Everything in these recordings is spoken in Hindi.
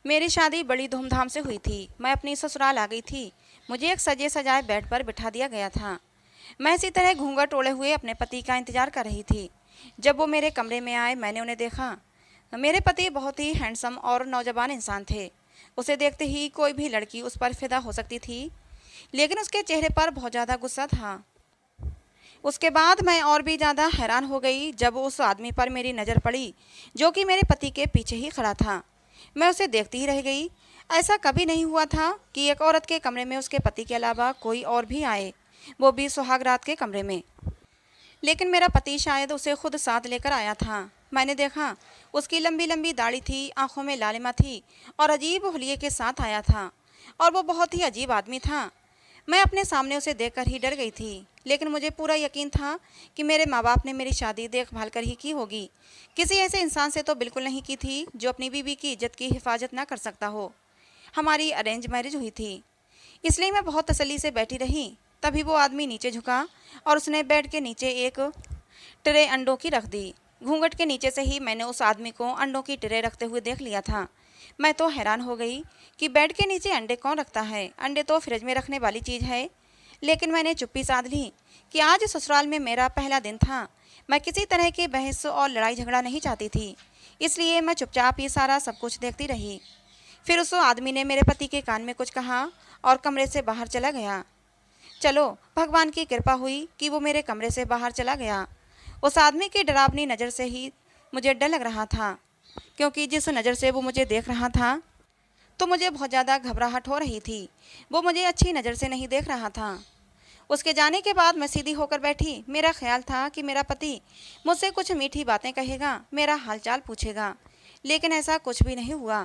मेरी शादी बड़ी धूमधाम से हुई थी। मैं अपनी ससुराल आ गई थी। मुझे एक सजे सजाए बेड पर बिठा दिया गया था। मैं इसी तरह घूंघट ओढ़े हुए अपने पति का इंतजार कर रही थी। जब वो मेरे कमरे में आए, मैंने उन्हें देखा। मेरे पति बहुत ही हैंडसम और नौजवान इंसान थे। उसे देखते ही कोई भी लड़की उस पर फिदा हो सकती थी, लेकिन उसके चेहरे पर बहुत ज़्यादा गुस्सा था। उसके बाद मैं और भी ज़्यादा हैरान हो गई जब उस आदमी पर मेरी नज़र पड़ी, जो कि मेरे पति के पीछे ही खड़ा था। मैं उसे देखती ही रह गई। ऐसा कभी नहीं हुआ था कि एक औरत के कमरे में उसके पति के अलावा कोई और भी आए, वो भी सुहाग रात के कमरे में। लेकिन मेरा पति शायद उसे खुद साथ लेकर आया था। मैंने देखा, उसकी लंबी लंबी दाढ़ी थी, आंखों में लालिमा थी और अजीब हुलिये के साथ आया था। और वो बहुत ही अजीब आदमी था। मैं अपने सामने उसे देखकर ही डर गई थी, लेकिन मुझे पूरा यकीन था कि मेरे माँ बाप ने मेरी शादी देखभाल कर ही की होगी। किसी ऐसे इंसान से तो बिल्कुल नहीं की थी जो अपनी बीवी की इज्जत की हिफाजत ना कर सकता हो। हमारी अरेंज मैरिज हुई थी, इसलिए मैं बहुत तसल्ली से बैठी रही। तभी वो आदमी नीचे झुका और उसने बेड के नीचे एक ट्रे अंडों की रख दी। घूंघट के नीचे से ही मैंने उस आदमी को अंडों की ट्रे रखते हुए देख लिया था। मैं तो हैरान हो गई कि बेड के नीचे अंडे कौन रखता है। अंडे तो फ्रिज में रखने वाली चीज़ है। लेकिन मैंने चुप्पी साध ली कि आज ससुराल में मेरा पहला दिन था। मैं किसी तरह की बहस और लड़ाई झगड़ा नहीं चाहती थी, इसलिए मैं चुपचाप ये सारा सब कुछ देखती रही। फिर उस आदमी ने मेरे पति के कान में कुछ कहा और कमरे से बाहर चला गया। चलो, भगवान की कृपा हुई कि वो मेरे कमरे से बाहर चला गया। उस आदमी की डरावनी नज़र से ही मुझे डर लग रहा था, क्योंकि जिस नज़र से वो मुझे देख रहा था तो मुझे बहुत ज़्यादा घबराहट हो रही थी। वो मुझे अच्छी नज़र से नहीं देख रहा था। उसके जाने के बाद मैं सीधी होकर बैठी। मेरा ख्याल था कि मेरा पति मुझसे कुछ मीठी बातें कहेगा, मेरा हालचाल पूछेगा, लेकिन ऐसा कुछ भी नहीं हुआ।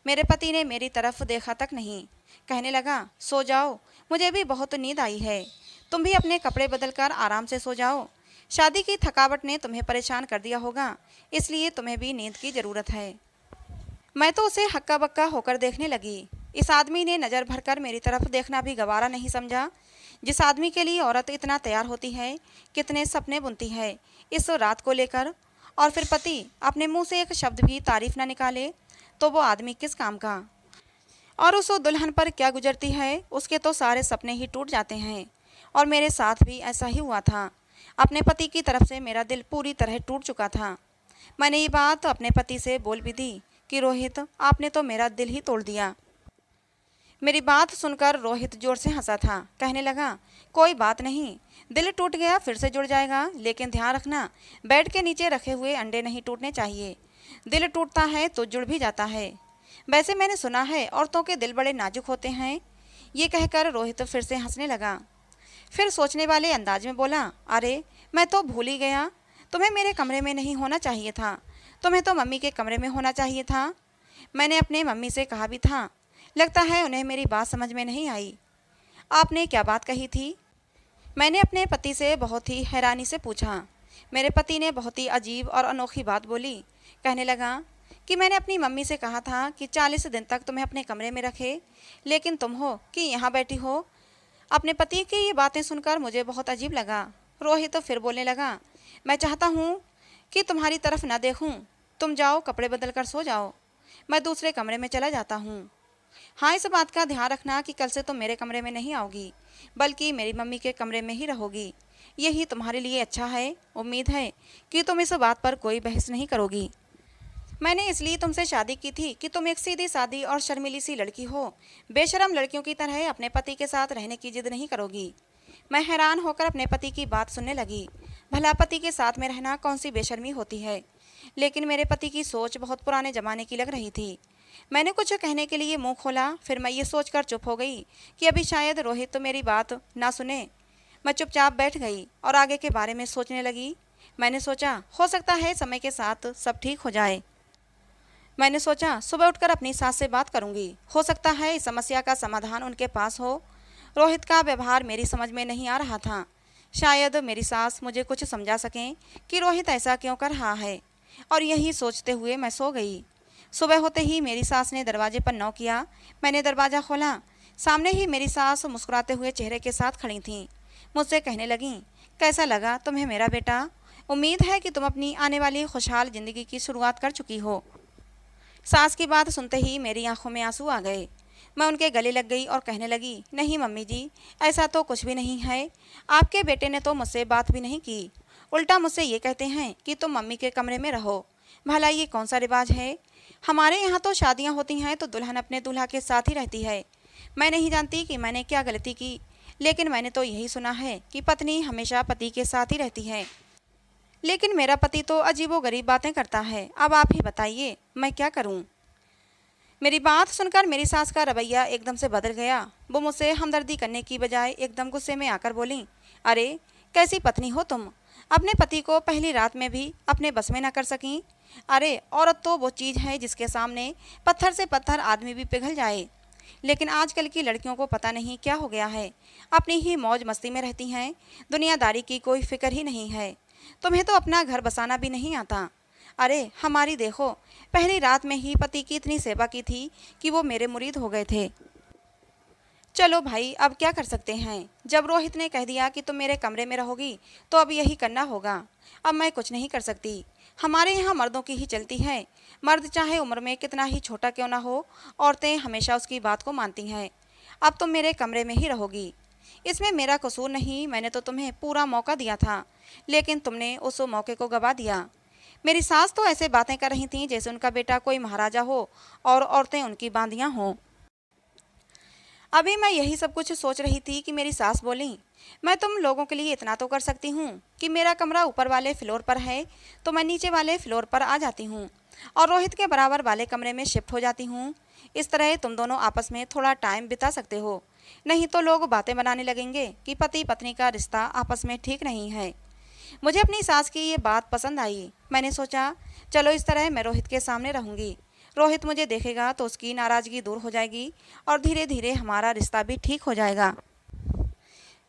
मेरे पति ने मेरी तरफ देखा तक नहीं। कहने लगा, सो जाओ, मुझे भी बहुत नींद आई है। तुम भी अपने कपड़े बदलकर आराम से सो जाओ। शादी की थकावट ने तुम्हें परेशान कर दिया होगा, इसलिए तुम्हें भी नींद की ज़रूरत है। मैं तो उसे हक्का बक्का होकर देखने लगी। इस आदमी ने नज़र भरकर मेरी तरफ देखना भी गवारा नहीं समझा। जिस आदमी के लिए औरत इतना तैयार होती है, कितने सपने बुनती है इस रात को लेकर, और फिर पति अपने मुंह से एक शब्द भी तारीफ ना निकाले, तो वो आदमी किस काम का। और उस दुल्हन पर क्या गुजरती है, उसके तो सारे सपने ही टूट जाते हैं। और मेरे साथ भी ऐसा ही हुआ था। अपने पति की तरफ से मेरा दिल पूरी तरह टूट चुका था। मैंने ये बात अपने पति से बोल भी दी कि रोहित, आपने तो मेरा दिल ही तोड़ दिया। मेरी बात सुनकर रोहित जोर से हंसा था। कहने लगा, कोई बात नहीं, दिल टूट गया फिर से जुड़ जाएगा, लेकिन ध्यान रखना, बेड के नीचे रखे हुए अंडे नहीं टूटने चाहिए। दिल टूटता है तो जुड़ भी जाता है। वैसे मैंने सुना है औरतों के दिल बड़े नाजुक होते हैं। ये कहकर रोहित फिर से हंसने लगा। फिर सोचने वाले अंदाज में बोला, अरे मैं तो भूल ही गया, तुम्हें मेरे कमरे में नहीं होना चाहिए था, तुम्हें तो मम्मी के कमरे में होना चाहिए था। मैंने अपने मम्मी से कहा भी था। लगता है उन्हें मेरी बात समझ में नहीं आई। आपने क्या बात कही थी? मैंने अपने पति से बहुत ही हैरानी से पूछा। मेरे पति ने बहुत ही अजीब और अनोखी बात बोली। कहने लगा कि मैंने अपनी मम्मी से कहा था कि 40 दिन तक तुम्हें अपने कमरे में रखे, लेकिन तुम हो कि यहाँ बैठी हो। अपने पति की ये बातें सुनकर मुझे बहुत अजीब लगा। रोहित तो फिर बोलने लगा, मैं चाहता हूँ कि तुम्हारी तरफ न देखूँ। तुम जाओ, कपड़े बदल कर सो जाओ, मैं दूसरे कमरे में चला जाता हूँ। हाँ, इस बात का ध्यान रखना कि कल से तुम मेरे कमरे में नहीं आओगी, बल्कि मेरी मम्मी के कमरे में ही रहोगी। यही तुम्हारे लिए अच्छा है। उम्मीद है कि तुम इस बात पर कोई बहस नहीं करोगी। मैंने इसलिए तुमसे शादी की थी कि तुम एक सीधी सादी और शर्मीली सी लड़की हो। बेशरम लड़कियों की तरह अपने पति के साथ रहने की जिद नहीं करोगी। मैं हैरान होकर अपने पति की बात सुनने लगी। भला पति के साथ में रहना कौन सी बेशर्मी होती है। लेकिन मेरे पति की सोच बहुत पुराने ज़माने की लग रही थी। मैंने कुछ कहने के लिए मुंह खोला, फिर मैं ये सोचकर चुप हो गई कि अभी शायद रोहित तो मेरी बात ना सुने। मैं चुपचाप बैठ गई और आगे के बारे में सोचने लगी। मैंने सोचा, हो सकता है समय के साथ सब ठीक हो जाए। मैंने सोचा, सुबह उठकर अपनी सास से बात करूंगी। हो सकता है इस समस्या का समाधान उनके पास हो। रोहित का व्यवहार मेरी समझ में नहीं आ रहा था। शायद मेरी सास मुझे कुछ समझा सकें कि रोहित ऐसा क्यों कर रहा है। और यही सोचते हुए मैं सो गई। सुबह होते ही मेरी सास ने दरवाजे पर नॉक किया। मैंने दरवाज़ा खोला। सामने ही मेरी सास मुस्कुराते हुए चेहरे के साथ खड़ी थीं। मुझसे कहने लगीं, कैसा लगा तुम्हें मेरा बेटा? उम्मीद है कि तुम अपनी आने वाली खुशहाल ज़िंदगी की शुरुआत कर चुकी हो। सास की बात सुनते ही मेरी आंखों में आंसू आ गए। मैं उनके गले लग गई और कहने लगी, नहीं मम्मी जी, ऐसा तो कुछ भी नहीं है। आपके बेटे ने तो मुझसे बात भी नहीं की, उल्टा मुझसे ये कहते हैं कि तुम मम्मी के कमरे में रहो। भला ये कौन सा रिवाज है? हमारे यहाँ तो शादियाँ होती हैं तो दुल्हन अपने दूल्हा के साथ ही रहती है। मैं नहीं जानती कि मैंने क्या गलती की, लेकिन मैंने तो यही सुना है कि पत्नी हमेशा पति के साथ ही रहती है। लेकिन मेरा पति तो अजीबोगरीब बातें करता है। अब आप ही बताइए, मैं क्या करूं? मेरी बात सुनकर मेरी सास का रवैया एकदम से बदल गया। वो मुझसे हमदर्दी करने की बजाय एकदम गुस्से में आकर बोली, अरे कैसी पत्नी हो तुम? अपने पति को पहली रात में भी अपने बस में न कर सकी? अरे औरत तो वो चीज़ है जिसके सामने पत्थर से पत्थर आदमी भी पिघल जाए। लेकिन आजकल की लड़कियों को पता नहीं क्या हो गया है, अपनी ही मौज मस्ती में रहती हैं, दुनियादारी की कोई फिक्र ही नहीं है। तुम्हें तो अपना घर बसाना भी नहीं आता। अरे हमारी देखो, पहली रात में ही पति की इतनी सेवा की थी कि वो मेरे मुरीद हो गए थे। चलो भाई, अब क्या कर सकते हैं? जब रोहित ने कह दिया कि तुम मेरे कमरे में रहोगी तो अब यही करना होगा। अब मैं कुछ नहीं कर सकती। हमारे यहाँ मर्दों की ही चलती है। मर्द चाहे उम्र में कितना ही छोटा क्यों ना हो, औरतें हमेशा उसकी बात को मानती हैं। अब तुम मेरे कमरे में ही रहोगी। इसमें मेरा कसूर नहीं, मैंने तो तुम्हें पूरा मौका दिया था, लेकिन तुमने उस मौके को गवा दिया। मेरी सास तो ऐसे बातें कर रही थीं जैसे उनका बेटा कोई महाराजा हो और औरतें उनकी बांदियाँ हों। अभी मैं यही सब कुछ सोच रही थी कि मेरी सास बोली, मैं तुम लोगों के लिए इतना तो कर सकती हूँ कि मेरा कमरा ऊपर वाले फ्लोर पर है तो मैं नीचे वाले फ्लोर पर आ जाती हूँ और रोहित के बराबर वाले कमरे में शिफ्ट हो जाती हूँ। इस तरह तुम दोनों आपस में थोड़ा टाइम बिता सकते हो। नहीं तो लोग बातें बनाने लगेंगे कि पति पत्नी का रिश्ता आपस में ठीक नहीं है। मुझे अपनी सास की ये बात पसंद आई। मैंने सोचा, चलो इस तरह मैं रोहित के सामने रहूँगी। रोहित मुझे देखेगा तो उसकी नाराज़गी दूर हो जाएगी और धीरे धीरे हमारा रिश्ता भी ठीक हो जाएगा।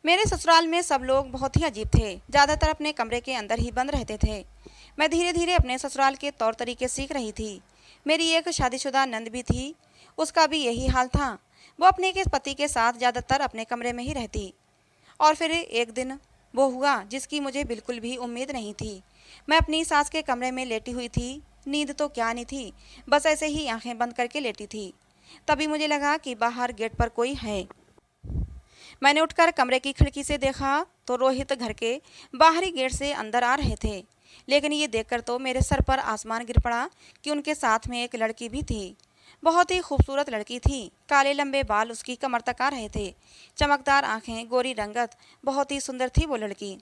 मेरे ससुराल में सब लोग बहुत ही अजीब थे, ज़्यादातर अपने कमरे के अंदर ही बंद रहते थे। मैं धीरे धीरे अपने ससुराल के तौर तरीके सीख रही थी। मेरी एक शादीशुदा नंद भी थी, उसका भी यही हाल था। वो अपने के पति के साथ ज़्यादातर अपने कमरे में ही रहती। और फिर एक दिन वो हुआ जिसकी मुझे बिल्कुल भी उम्मीद नहीं थी। मैं अपनी सास के कमरे में लेटी हुई थी। नींद तो क्या नहीं थी, बस ऐसे ही आंखें बंद करके लेटी थी। तभी मुझे लगा कि बाहर गेट पर कोई है। मैंने उठकर कमरे की खिड़की से देखा तो रोहित घर के बाहरी गेट से अंदर आ रहे थे। लेकिन ये देखकर तो मेरे सर पर आसमान गिर पड़ा कि उनके साथ में एक लड़की भी थी। बहुत ही खूबसूरत लड़की थी। काले लंबे बाल उसकी कमर तक आ रहे थे, चमकदार आंखें, गोरी रंगत, बहुत ही सुंदर थी वो लड़की।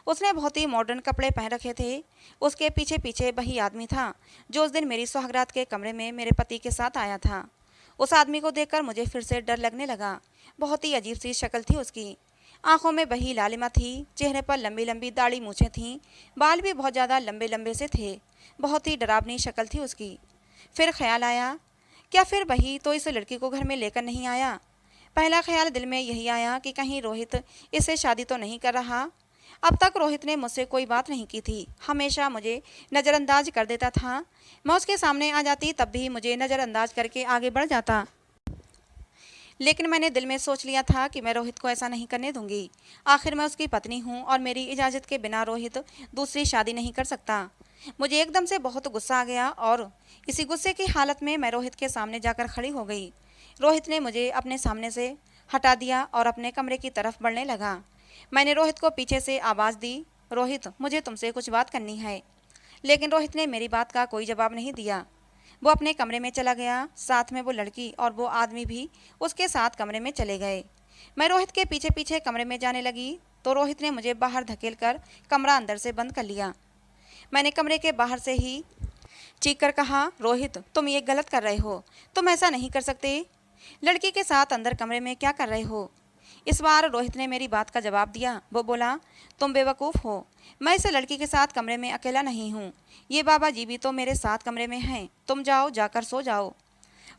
उसने बहुत ही मॉडर्न कपड़े पहन रखे थे। उसके पीछे पीछे वही आदमी था जो उस दिन मेरी सुहागरात के कमरे में मेरे पति के साथ आया था। उस आदमी को देखकर मुझे फिर से डर लगने लगा। बहुत ही अजीब सी शक्ल थी उसकी। आंखों में वही लालिमा थी, चेहरे पर लंबी लंबी दाढ़ी मूछें थीं, बाल भी बहुत ज़्यादा लंबे लंबे से थे। बहुत ही डरावनी शक्ल थी उसकी। फिर ख्याल आया, क्या फिर वही तो इस लड़की को घर में लेकर नहीं आया? पहला ख्याल दिल में यही आया कि कहीं रोहित इससे शादी तो नहीं कर रहा। अब तक रोहित ने मुझसे कोई बात नहीं की थी, हमेशा मुझे नज़रअंदाज कर देता था। मैं उसके सामने आ जाती तब भी मुझे नज़रअंदाज करके आगे बढ़ जाता। लेकिन मैंने दिल में सोच लिया था कि मैं रोहित को ऐसा नहीं करने दूंगी। आखिर मैं उसकी पत्नी हूँ और मेरी इजाज़त के बिना रोहित दूसरी शादी नहीं कर सकता। मुझे एकदम से बहुत गुस्सा आ गया और इसी गुस्से की हालत में मैं रोहित के सामने जाकर खड़ी हो गई। रोहित ने मुझे अपने सामने से हटा दिया और अपने कमरे की तरफ बढ़ने लगा। मैंने रोहित को पीछे से आवाज़ दी, रोहित मुझे तुमसे कुछ बात करनी है। लेकिन रोहित ने मेरी बात का कोई जवाब नहीं दिया। वो अपने कमरे में चला गया, साथ में वो लड़की और वो आदमी भी उसके साथ कमरे में चले गए। मैं रोहित के पीछे पीछे कमरे में जाने लगी तो रोहित ने मुझे बाहर धकेल कर कमरा अंदर से बंद कर लिया। मैंने कमरे के बाहर से ही चीख कर कहा, रोहित तुम ये गलत कर रहे हो, तुम ऐसा नहीं कर सकते। लड़की के साथ अंदर कमरे में क्या कर रहे हो? इस बार रोहित ने मेरी बात का जवाब दिया। वो बोला, तुम बेवकूफ़ हो, मैं इस लड़की के साथ कमरे में अकेला नहीं हूँ। ये बाबा जी भी तो मेरे साथ कमरे में हैं, तुम जाओ, जाकर सो जाओ।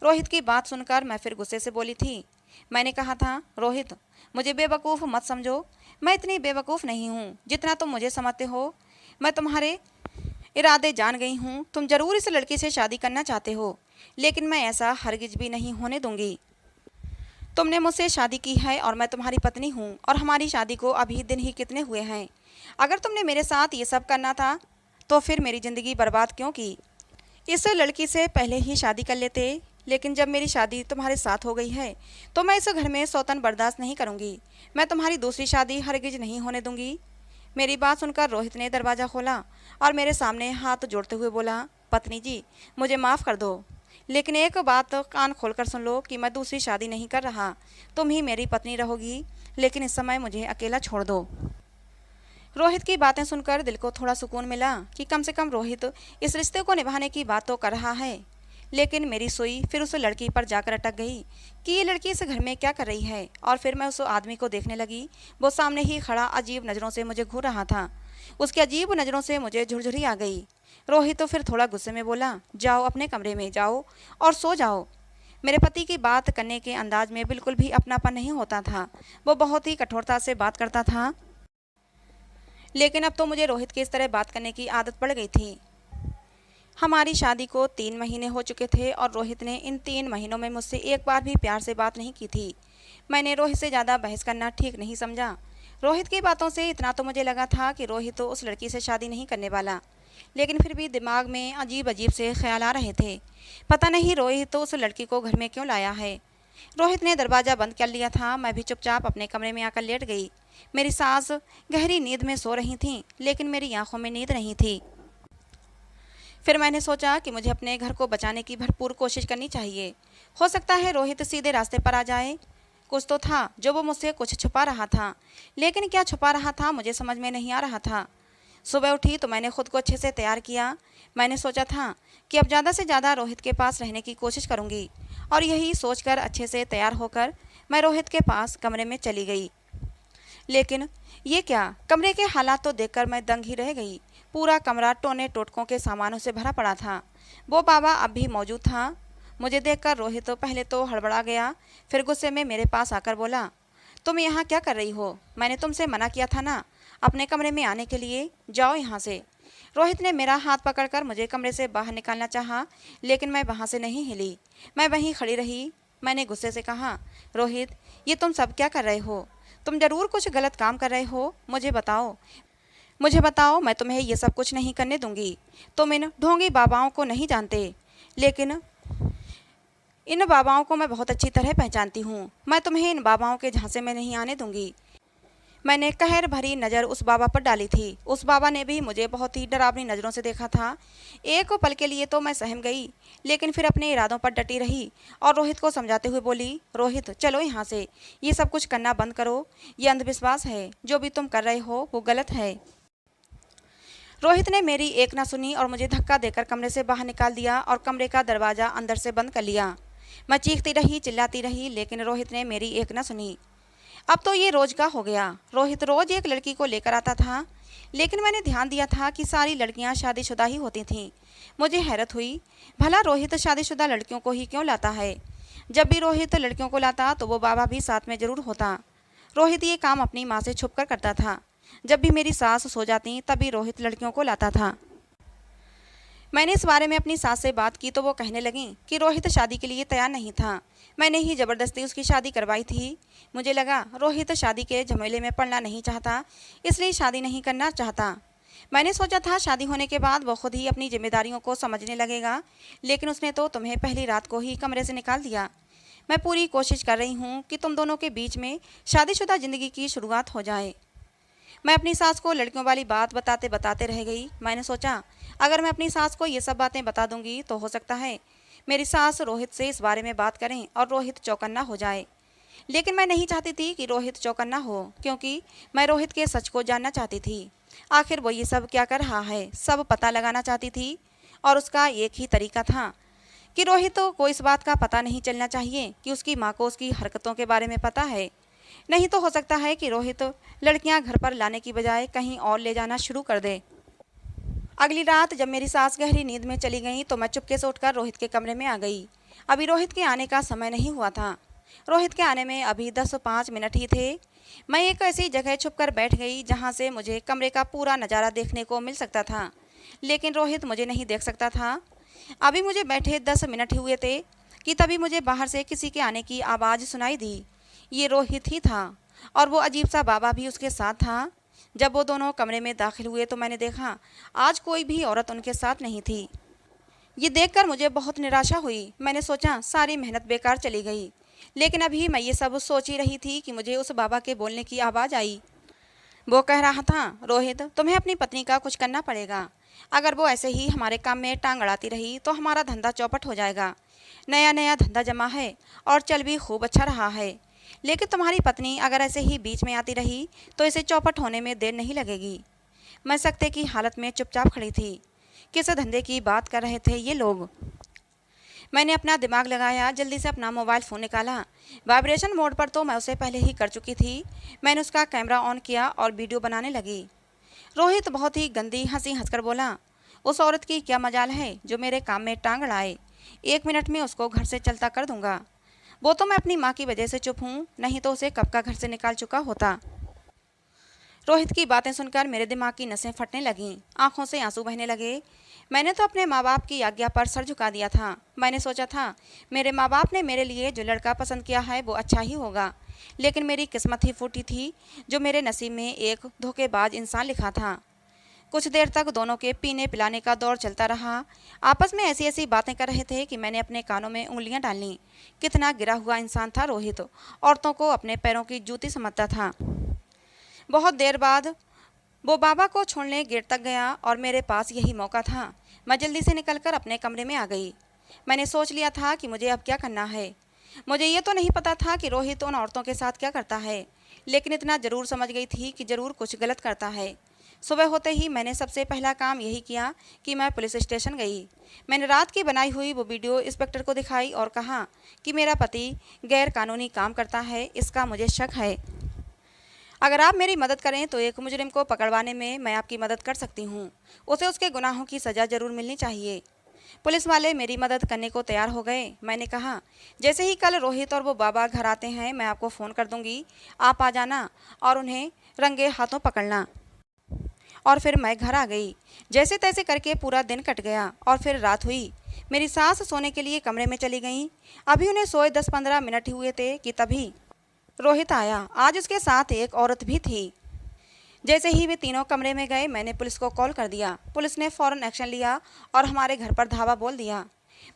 रोहित की बात सुनकर मैं फिर गुस्से से बोली थी। मैंने कहा था, रोहित मुझे बेवकूफ़ मत समझो, मैं इतनी बेवकूफ़ नहीं हूँ जितना तुम मुझे समझते हो। मैं तुम्हारे इरादे जान गई हूँ। तुम ज़रूर इस लड़की से शादी करना चाहते हो, लेकिन मैं ऐसा हरगिज भी नहीं होने दूंगी। तुमने मुझसे शादी की है और मैं तुम्हारी पत्नी हूँ और हमारी शादी को अभी दिन ही कितने हुए हैं। अगर तुमने मेरे साथ ये सब करना था तो फिर मेरी ज़िंदगी बर्बाद क्यों की? इस लड़की से पहले ही शादी कर लेते, लेकिन जब मेरी शादी तुम्हारे साथ हो गई है तो मैं इस घर में सौतन बर्दाश्त नहीं करूंगी। मैं तुम्हारी दूसरी शादी हरगिज नहीं होने दूंगी। मेरी बात सुनकर रोहित ने दरवाज़ा खोला और मेरे सामने हाथ जोड़ते हुए बोला, पत्नी जी, मुझे माफ़ कर दो, लेकिन एक बात कान खोलकर सुन लो कि मैं दूसरी शादी नहीं कर रहा। तुम ही मेरी पत्नी रहोगी, लेकिन इस समय मुझे अकेला छोड़ दो। रोहित की बातें सुनकर दिल को थोड़ा सुकून मिला कि कम से कम रोहित इस रिश्ते को निभाने की बात तो कर रहा है। लेकिन मेरी सुई फिर उस लड़की पर जाकर अटक गई कि ये लड़की इस घर में क्या कर रही है। और फिर मैं उस आदमी को देखने लगी। वो सामने ही खड़ा अजीब नज़रों से मुझे घूर रहा था। उसकी अजीब नज़रों से मुझे झुरझुरी आ गई। रोहित तो फिर थोड़ा गुस्से में बोला, जाओ अपने कमरे में जाओ और सो जाओ। मेरे पति की बात करने के अंदाज में बिल्कुल भी अपनापन नहीं होता था। वो बहुत ही कठोरता से बात करता था। लेकिन अब तो मुझे रोहित की इस तरह बात करने की आदत पड़ गई थी। हमारी शादी को 3 महीने हो चुके थे और रोहित ने इन 3 महीनों में मुझसे एक बार भी प्यार से बात नहीं की थी। मैंने रोहित से ज़्यादा बहस करना ठीक नहीं समझा। रोहित की बातों से इतना तो मुझे लगा था कि रोहित तो उस लड़की से शादी नहीं करने वाला, लेकिन फिर भी दिमाग में अजीब अजीब से ख्याल आ रहे थे। पता नहीं रोहित तो उस लड़की को घर में क्यों लाया है। रोहित ने दरवाज़ा बंद कर लिया था। मैं भी चुपचाप अपने कमरे में आकर लेट गई। मेरी सास गहरी नींद में सो रही थीं, लेकिन मेरी आंखों में नींद नहीं थी। फिर मैंने सोचा कि मुझे अपने घर को बचाने की भरपूर कोशिश करनी चाहिए। हो सकता है रोहित सीधे रास्ते पर आ जाए। कुछ तो था जो वो मुझसे कुछ छुपा रहा था, लेकिन क्या छुपा रहा था मुझे समझ में नहीं आ रहा था। सुबह उठी तो मैंने खुद को अच्छे से तैयार किया। मैंने सोचा था कि अब ज़्यादा से ज़्यादा रोहित के पास रहने की कोशिश करूँगी, और यही सोचकर अच्छे से तैयार होकर मैं रोहित के पास कमरे में चली गई। लेकिन ये क्या, कमरे के हालात तो देखकर मैं दंग ही रह गई। पूरा कमरा टोने टोटकों के सामानों से भरा पड़ा था। वो बाबा अब भी मौजूद था। मुझे देखकर रोहित तो पहले तो हड़बड़ा गया, फिर गुस्से में मेरे पास आकर बोला, तुम यहाँ क्या कर रही हो? मैंने तुमसे मना किया था ना अपने कमरे में आने के लिए, जाओ यहाँ से। रोहित ने मेरा हाथ पकड़कर मुझे कमरे से बाहर निकालना चाहा, लेकिन मैं वहाँ से नहीं हिली। मैं वहीं खड़ी रही। मैंने गुस्से से कहा, रोहित, ये तुम सब क्या कर रहे हो? तुम ज़रूर कुछ गलत काम कर रहे हो। मुझे बताओ, मैं तुम्हें ये सब कुछ नहीं करने दूंगी। तुम इन ढोंगी बाबाओं को नहीं जानते, लेकिन इन बाबाओं को मैं बहुत अच्छी तरह पहचानती हूँ। मैं तुम्हें इन बाबाओं के झांसे में नहीं आने दूंगी। मैंने कहर भरी नज़र उस बाबा पर डाली थी। उस बाबा ने भी मुझे बहुत ही डरावनी नज़रों से देखा था। एक पल के लिए तो मैं सहम गई, लेकिन फिर अपने इरादों पर डटी रही और रोहित को समझाते हुए बोली, रोहित, चलो यहाँ से, ये सब कुछ करना बंद करो। ये अंधविश्वास है। जो भी तुम कर रहे हो वो गलत है। रोहित ने मेरी एक ना सुनी और मुझे धक्का देकर कमरे से बाहर निकाल दिया और कमरे का दरवाज़ा अंदर से बंद कर लिया। मैं चीखती रही, चिल्लाती रही, लेकिन रोहित ने मेरी एक ना सुनी। अब तो ये रोज का हो गया। रोहित रोज एक लड़की को लेकर आता था, लेकिन मैंने ध्यान दिया था कि सारी लड़कियां शादीशुदा ही होती थीं। मुझे हैरत हुई, भला रोहित शादीशुदा लड़कियों को ही क्यों लाता है? जब भी रोहित लड़कियों को लाता तो वो बाबा भी साथ में ज़रूर होता। रोहित ये काम अपनी माँ से छुप कर करता था। जब भी मेरी सास सो जाती तभी रोहित लड़कियों को लाता था। मैंने इस बारे में अपनी सास से बात की तो वो कहने लगी कि रोहित शादी के लिए तैयार नहीं था। मैंने ही ज़बरदस्ती उसकी शादी करवाई थी। मुझे लगा रोहित शादी के झमेले में पड़ना नहीं चाहता, इसलिए शादी नहीं करना चाहता। मैंने सोचा था शादी होने के बाद वो खुद ही अपनी जिम्मेदारियों को समझने लगेगा, लेकिन उसने तो तुम्हें पहली रात को ही कमरे से निकाल दिया। मैं पूरी कोशिश कर रही हूँ कि तुम दोनों के बीच में शादीशुदा ज़िंदगी की शुरुआत हो जाए। मैं अपनी सास को लड़कियों वाली बात बताते बताते रह गई। मैंने सोचा अगर मैं अपनी सास को ये सब बातें बता दूंगी तो हो सकता है मेरी सास रोहित से इस बारे में बात करें और रोहित चौकन्ना हो जाए। लेकिन मैं नहीं चाहती थी कि रोहित चौकन्ना हो, क्योंकि मैं रोहित के सच को जानना चाहती थी। आखिर वो ये सब क्या कर रहा है, सब पता लगाना चाहती थी। और उसका एक ही तरीका था कि रोहित को इस बात का पता नहीं चलना चाहिए कि उसकी माँ को उसकी हरकतों के बारे में पता है। नहीं तो हो सकता है कि रोहित लड़कियां घर पर लाने की बजाय कहीं और ले जाना शुरू कर दे। अगली रात जब मेरी सास गहरी नींद में चली गई तो मैं चुपके से उठकर रोहित के कमरे में आ गई। अभी रोहित के आने का समय नहीं हुआ था। रोहित के आने में अभी 10-5 मिनट ही थे। मैं एक ऐसी जगह छुपकर बैठ गई जहाँ से मुझे कमरे का पूरा नज़ारा देखने को मिल सकता था, लेकिन रोहित मुझे नहीं देख सकता था। अभी मुझे बैठे 10 मिनट ही हुए थे कि तभी मुझे बाहर से किसी के आने की आवाज़ सुनाई दी। ये रोहित ही था और वो अजीब सा बाबा भी उसके साथ था। जब वो दोनों कमरे में दाखिल हुए तो मैंने देखा आज कोई भी औरत उनके साथ नहीं थी। ये देखकर मुझे बहुत निराशा हुई। मैंने सोचा सारी मेहनत बेकार चली गई। लेकिन अभी मैं ये सब सोच ही रही थी कि मुझे उस बाबा के बोलने की आवाज़ आई। वो कह रहा था, रोहित तुम्हें अपनी पत्नी का कुछ करना पड़ेगा। अगर वो ऐसे ही हमारे काम में टांग अड़ाती रही तो हमारा धंधा चौपट हो जाएगा। नया नया धंधा जमा है और चल भी खूब अच्छा रहा है। लेकिन तुम्हारी पत्नी अगर ऐसे ही बीच में आती रही तो इसे चौपट होने में देर नहीं लगेगी। मैं सख्ते की हालत में चुपचाप खड़ी थी। किस धंधे की बात कर रहे थे ये लोग? मैंने अपना दिमाग लगाया, जल्दी से अपना मोबाइल फ़ोन निकाला। वाइब्रेशन मोड पर तो मैं उसे पहले ही कर चुकी थी। मैंने उसका कैमरा ऑन किया और वीडियो बनाने लगी। रोहित बहुत ही गंदी हंसी हंसकर बोला, उस औरत की क्या मजाल है जो मेरे काम में टांग अड़ाए। 1 मिनट में उसको घर से चलता कर दूंगा। वो तो मैं अपनी माँ की वजह से चुप हूँ, नहीं तो उसे कब का घर से निकाल चुका होता। रोहित की बातें सुनकर मेरे दिमाग की नसें फटने लगीं, आंखों से आंसू बहने लगे। मैंने तो अपने माँ बाप की आज्ञा पर सर झुका दिया था। मैंने सोचा था मेरे माँ बाप ने मेरे लिए जो लड़का पसंद किया है वो अच्छा ही होगा। लेकिन मेरी किस्मत ही फूटी थी, जो मेरे नसीब में एक धोखेबाज इंसान लिखा था। कुछ देर तक दोनों के पीने पिलाने का दौर चलता रहा। आपस में ऐसी ऐसी बातें कर रहे थे कि मैंने अपने कानों में उंगलियां डाली। कितना गिरा हुआ इंसान था रोहित, औरतों को अपने पैरों की जूती समझता था। बहुत देर बाद वो बाबा को छोड़ने गेट तक गया और मेरे पास यही मौका था। मैं जल्दी से निकलकर अपने कमरे में आ गई। मैंने सोच लिया था कि मुझे अब क्या करना है। मुझे ये तो नहीं पता था कि रोहित उन औरतों के साथ क्या करता है, लेकिन इतना ज़रूर समझ गई थी कि ज़रूर कुछ गलत करता है। सुबह होते ही मैंने सबसे पहला काम यही किया कि मैं पुलिस स्टेशन गई। मैंने रात की बनाई हुई वो वीडियो इंस्पेक्टर को दिखाई और कहा कि मेरा पति गैर कानूनी काम करता है, इसका मुझे शक है। अगर आप मेरी मदद करें तो एक मुजरिम को पकड़वाने में मैं आपकी मदद कर सकती हूँ। उसे उसके गुनाहों की सज़ा ज़रूर मिलनी चाहिए। पुलिस वाले मेरी मदद करने को तैयार हो गए। मैंने कहा, जैसे ही कल रोहित और वो बाबा घर आते हैं मैं आपको फ़ोन कर दूंगी, आप आ जाना और उन्हें रंगे हाथों पकड़ना। और फिर मैं घर आ गई। जैसे तैसे करके पूरा दिन कट गया और फिर रात हुई। मेरी सास सोने के लिए कमरे में चली गई। अभी उन्हें सोए 10-15 मिनट ही हुए थे कि तभी रोहित आया। आज उसके साथ एक औरत भी थी। जैसे ही वे तीनों कमरे में गए मैंने पुलिस को कॉल कर दिया। पुलिस ने फ़ौरन एक्शन लिया और हमारे घर पर धावा बोल दिया।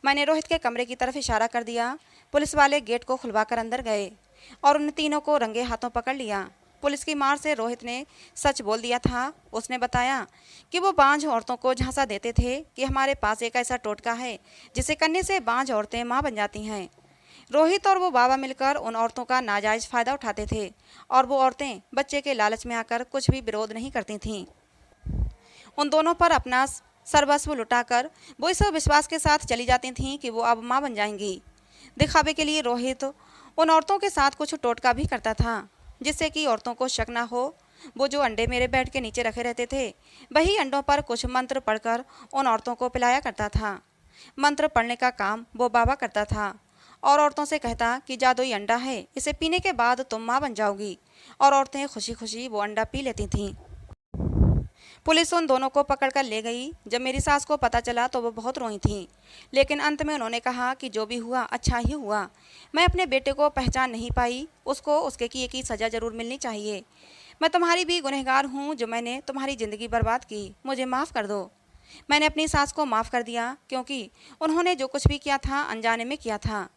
मैंने रोहित के कमरे की तरफ इशारा कर दिया। पुलिस वाले गेट को खुलवाकर अंदर गए और उन तीनों को रंगे हाथों पकड़ लिया। पुलिस की मार से रोहित ने सच बोल दिया था। उसने बताया कि वो बांझ औरतों को झांसा देते थे कि हमारे पास एक ऐसा टोटका है जिसे करने से बांझ औरतें माँ बन जाती हैं। रोहित और वो बाबा मिलकर उन औरतों का नाजायज़ फ़ायदा उठाते थे और वो औरतें बच्चे के लालच में आकर कुछ भी विरोध नहीं करती थीं। उन दोनों पर अपना सर्वस्व लुटाकर वो इस विश्वास के साथ चली जाती थीं कि वो अब माँ बन जाएंगी। दिखावे के लिए रोहित उन औरतों के साथ कुछ टोटका भी करता था जिससे कि औरतों को शक ना हो। वो जो अंडे मेरे बेड के नीचे रखे रहते थे वही अंडों पर कुछ मंत्र पढ़कर उन औरतों को पिलाया करता था। मंत्र पढ़ने का काम वो बाबा करता था और औरतों से कहता कि जादुई अंडा है, इसे पीने के बाद तुम माँ बन जाओगी। और औरतें खुशी खुशी वो अंडा पी लेती थीं। पुलिस उन दोनों को पकड़कर ले गई। जब मेरी सास को पता चला तो वो बहुत रोई थीं, लेकिन अंत में उन्होंने कहा कि जो भी हुआ अच्छा ही हुआ। मैं अपने बेटे को पहचान नहीं पाई, उसको उसके किए की सज़ा ज़रूर मिलनी चाहिए। मैं तुम्हारी भी गुनहगार हूँ जो मैंने तुम्हारी ज़िंदगी बर्बाद की, मुझे माफ़ कर दो। मैंने अपनी सास को माफ़ कर दिया क्योंकि उन्होंने जो कुछ भी किया था अनजाने में किया था।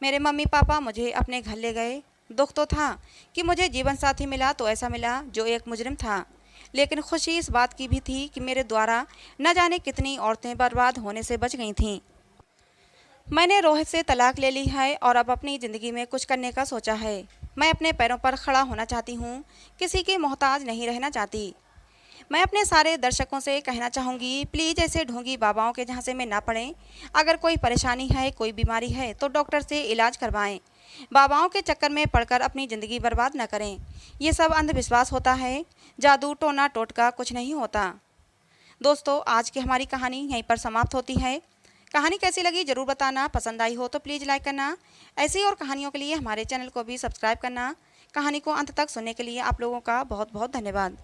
मेरे मम्मी पापा मुझे अपने घर ले गए। दुख तो था कि मुझे जीवन साथी मिला तो ऐसा मिला जो एक मुजरिम था, लेकिन खुशी इस बात की भी थी कि मेरे द्वारा न जाने कितनी औरतें बर्बाद होने से बच गई थीं। मैंने रोहित से तलाक ले ली है और अब अपनी ज़िंदगी में कुछ करने का सोचा है। मैं अपने पैरों पर खड़ा होना चाहती हूँ, किसी की मोहताज नहीं रहना चाहती। मैं अपने सारे दर्शकों से कहना चाहूँगी, प्लीज़ ऐसे ढोंगी बाबाओं के झांसे में ना पड़ें। अगर कोई परेशानी है, कोई बीमारी है तो डॉक्टर से इलाज करवाएं। बाबाओं के चक्कर में पड़कर अपनी ज़िंदगी बर्बाद न करें। ये सब अंधविश्वास होता है, जादू टोना टोटका कुछ नहीं होता। दोस्तों, आज की हमारी कहानी यहीं पर समाप्त होती है। कहानी कैसी लगी ज़रूर बताना। पसंद आई हो तो प्लीज़ लाइक करना। ऐसी और कहानियों के लिए हमारे चैनल को भी सब्सक्राइब करना। कहानी को अंत तक सुनने के लिए आप लोगों का बहुत बहुत धन्यवाद।